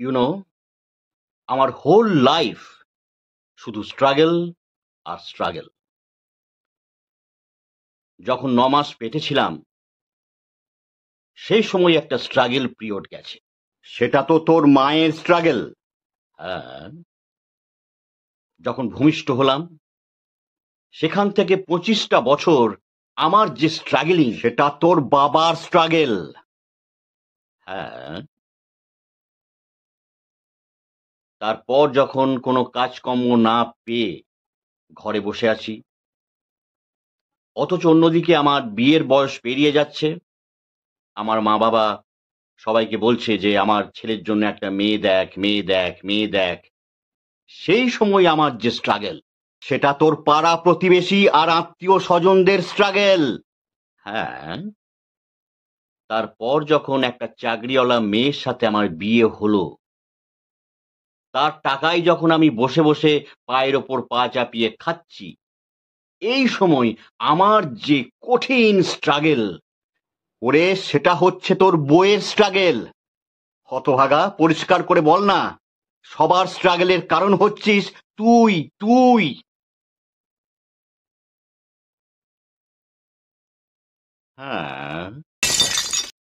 You know আমার whole life শুধু struggle আর struggle. যখন ৯ মাস পেটে ছিলাম সেই সময় একটা স্ট্রাগল পিরিয়ড গেছে। সেটা তো তোর মায়ের স্ট্রাগল। হ্যাঁ, যখন ভূমিষ্ঠ হলাম সেখান থেকে ২৫টা বছর আমার যে স্ট্রাগলিং, সেটা তোর বাবার স্ট্রাগল। হ্যাঁ, তারপর যখন কোনো কাজকর্ম না পেয়ে ঘরে বসে আছি, অথচ অন্যদিকে আমার বিয়ের বয়স পেরিয়ে যাচ্ছে। আমার মা বাবা সবাইকে বলছে যে আমার ছেলের জন্য একটা মেয়ে দেখ, মেয়ে দেখ, মেয়ে দেখ। সেই সময় আমার যে স্ট্রাগল, সেটা তোর পাড়া প্রতিবেশী আর আত্মীয় স্বজনদের স্ট্রাগল। হ্যাঁ, তারপর যখন একটা চাকরিওয়ালা মেয়ের সাথে আমার বিয়ে হলো, তার টাকায় যখন আমি বসে বসে পায়ের ওপর পা চাপিয়ে খাচ্ছি, এই সময় আমার যে কঠিন স্ট্রাগল। ওরে, সেটা হচ্ছে তোর বইয়ের স্ট্রাগল। হতভাগা, পরিষ্কার করে বল না। সবার স্ট্রাগলের কারণ হচ্ছিস তুই, তুই। হ্যাঁ,